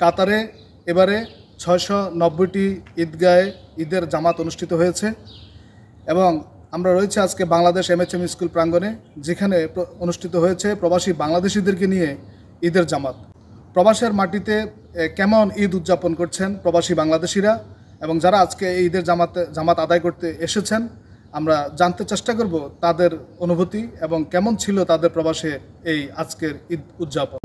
কাতারে এবারে 690টি ঈদগাহে ঈদের জামাত অনুষ্ঠিত হয়েছে এবং আমরা রয়েছে আজকে বাংলাদেশ MHM স্কুল প্রাঙ্গণে, যেখানে অনুষ্ঠিত হয়েছে প্রবাসী বাংলাদেশিদেরকে নিয়ে ঈদের জামাত। প্রবাসের মাটিতে কেমন ঈদ উদযাপন করছেন প্রবাসী বাংলাদেশিরা এবং যারা আজকে এই ঈদের জামাত আদায় করতে এসেছেন, আমরা জানতে চেষ্টা করব তাদের অনুভূতি এবং কেমন ছিল তাদের প্রবাসে এই আজকের ঈদ উদযাপন।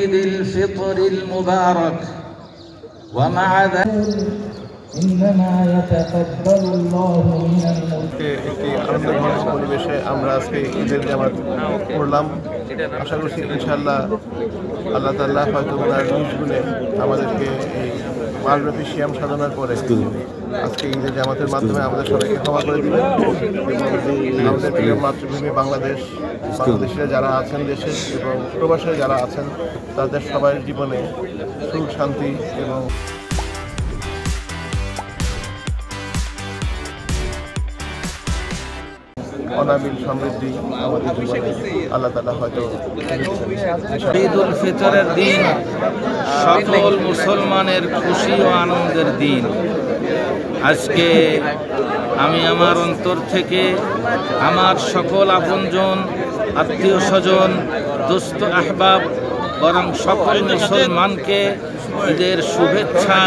ঈদুল ফিতরিল মুবারক ওয়া মা একটি আনন্দঘন পরিবেশে আমরা আজকে ঈদের জামাত করলাম। আশা করছি ইনশাআল্লাহ আল্লাহ তাআলা হয়তো তার নিজ গুণে আমাদেরকে এই মাসব্যাপী সিয়াম সাধনার পরে আজকে ঈদের জামাতের মাধ্যমে আমাদের সবাইকে ক্ষমা করে দিবেন এবং আমাদের প্রিয় মাতৃভূমি বাংলাদেশিরা যারা আছেন দেশে এবং প্রবাসে যারা আছেন তাদের সবার জীবনে সুখ শান্তি এবং অনাবিল সমৃদ্ধি আমাদের জীবনে আল্লাহ তাআলা হয়তো। ঈদুল ফিতরের দিন সকল মুসলমানের খুশি ও আনন্দের দিন। আজকে আমি আমার অন্তর থেকে আমার সকল আপনজন, আত্মীয় স্বজন, দোস্ত আহবাব বরং সকল মুসলমানকে ঈদের শুভেচ্ছা।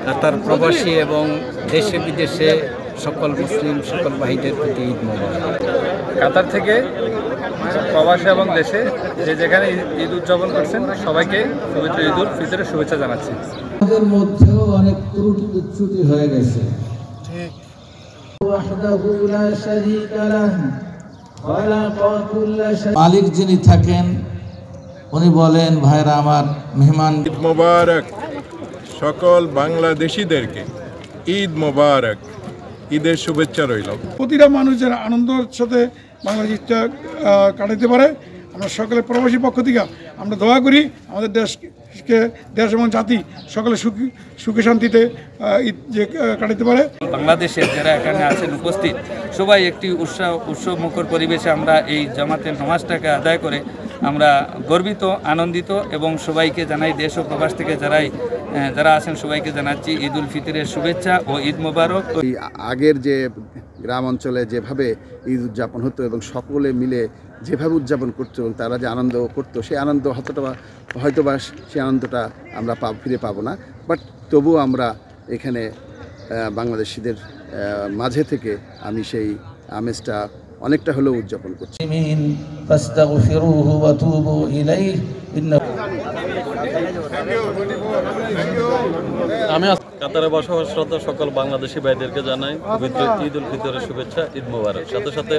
কাতার প্রবাসী এবং দেশে বিদেশে সকল মুসলিম সকল ভাইদের প্রতি ঈদ মোবারক। কাতার থেকে প্রবাসী এবং দেশে যে যেখানে ঈদ উদযাপন করছেন সবাইকে পবিত্র ঈদুল ফিতরের শুভেচ্ছা জানাচ্ছি। আমাদের মধ্যেও অনেক ত্রুটি বিচ্যুতি হয়ে গেছে। মালিক যিনি থাকেন উনি বলেন, ভাইরা আমার মেহমান, ঈদ মোবারক। সকল বাংলাদেশিদেরকে ঈদ মোবারক, ঈদের শুভেচ্ছা রইল। প্রতিটা মানুষ যেন আনন্দের সাথে বাংলাদেশ ঈদটা কাটাতে পারে, আমরা সকলের প্রবাসী পক্ষ থেকে আমরা দোয়া করি আমাদের দেশ এবং জাতি সকলে সুখে শান্তিতে ঈদ যে কাটাতে পারে। বাংলাদেশের যারা এখানে আছেন উপস্থিত সবাই একটি উৎসবমুখর পরিবেশে আমরা এই জামাতের নামাজটাকে আদায় করে আমরা গর্বিত, আনন্দিত এবং সবাইকে জানাই, দেশ ও প্রবাস থেকে যারা আছেন সবাইকে জানাচ্ছি ঈদুল ফিতরের শুভেচ্ছা ও ঈদ মোবারক। আগের যে গ্রাম অঞ্চলে যেভাবে ঈদ উদযাপন হতো এবং সকলে মিলে যেভাবে উদযাপন করতো এবং তারা যে আনন্দ করতো, সেই আনন্দ হয়তোবা সেই আনন্দটা আমরা ফিরে পাবো না, বাট তবুও আমরা এখানে বাংলাদেশিদের মাঝে থেকে আমি সেই আমেজটা অনেকটা হলেও উদযাপন করছি। আমি কাতারে বসবাসরত সকল বাংলাদেশি ভাইদেরকে জানাই পবিত্র ঈদুল ফিতরের শুভেচ্ছা, ঈদ মোবারক। সাথে সাথে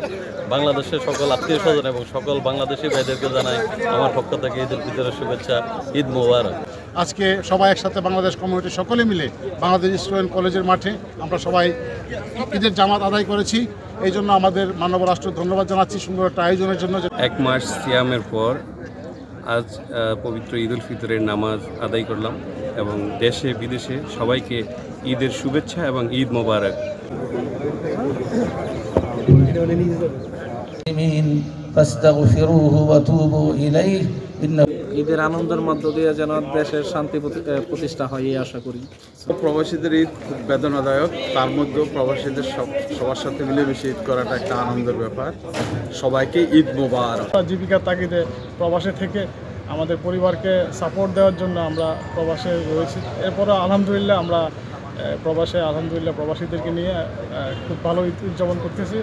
বাংলাদেশের সকল আত্মীয় স্বজন এবং সকল বাংলাদেশি ভাইদেরকে জানাই আমার পক্ষ থেকে ঈদুল ফিতরের শুভেচ্ছা, ঈদ মোবারক। আজকে সবাই একসাথে বাংলাদেশ কমিউনিটি সকলে মিলে বাংলাদেশ স্টুডেন্ট কলেজের মাঠে আমরা সবাই ঈদের জামাত আদায় করেছি। এই জন্য আমাদের মানব রাষ্ট্র ধন্যবাদ জানাচ্ছি সুন্দর একটা আয়োজনের জন্য। এক মাস সিয়ামের পর আজ পবিত্র ঈদুল ফিতরের নামাজ আদায় করলাম এবং দেশে বিদেশে সবাইকে ঈদের শুভেচ্ছা এবং ঈদ মোবারক। ঈদের আনন্দের মধ্য দিয়ে যেন দেশের শান্তি প্রতিষ্ঠা হয় এই আশা করি। প্রবাসীদের ঈদ খুব বেদনাদায়ক, তার মধ্যেও প্রবাসীদের সবার সাথে মিলেমিশে ঈদ করাটা একটা আনন্দের ব্যাপার। সবাইকে ঈদ মোবারক। জীবিকার তাগিদে প্রবাসে থেকে আমাদের পরিবারকে সাপোর্ট দেওয়ার জন্য আমরা প্রবাসে রয়েছি। এরপরে আলহামদুলিল্লাহ আমরা প্রবাসীদেরকে নিয়ে খুব ভালো ঈদ উদযাপন করতেছি।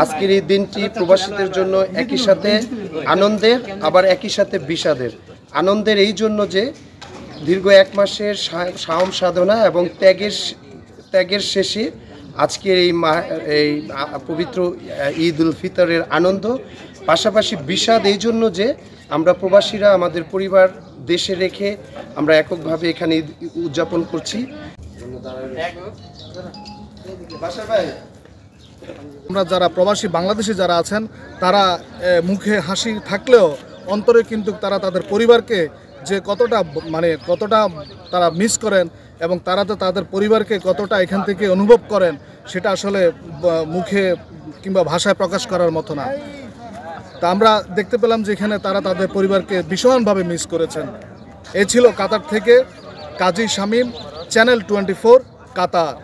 আজকের এই দিনটি প্রবাসীদের জন্য একই সাথে আনন্দের আবার একই সাথে বিষাদের। আনন্দের এই জন্য যে দীর্ঘ এক মাসের সায়ম সাধনা এবং ত্যাগের শেষে আজকের এই পবিত্র ঈদ উল ফিতরের আনন্দ, পাশাপাশি বিষাদ এই জন্য যে আমরা প্রবাসীরা আমাদের পরিবার দেশে রেখে আমরা এককভাবে এখানে ঈদ উদযাপন করছি। আমরা যারা প্রবাসী বাংলাদেশি যারা আছেন তারা মুখে হাসি থাকলেও অন্তরে কিন্তু তারা তাদের পরিবারকে যে কতটা তারা মিস করেন এবং তারা তো তাদের পরিবারকে কতটা এখান থেকে অনুভব করেন সেটা আসলে মুখে কিংবা ভাষায় প্রকাশ করার মতো না। তা আমরা দেখতে পেলাম যে এখানে তারা তাদের পরিবারকে ভীষণভাবে মিস করেছেন। এ ছিল কাতার থেকে কাজী শামীম, চ্যানেল 24 কাতার।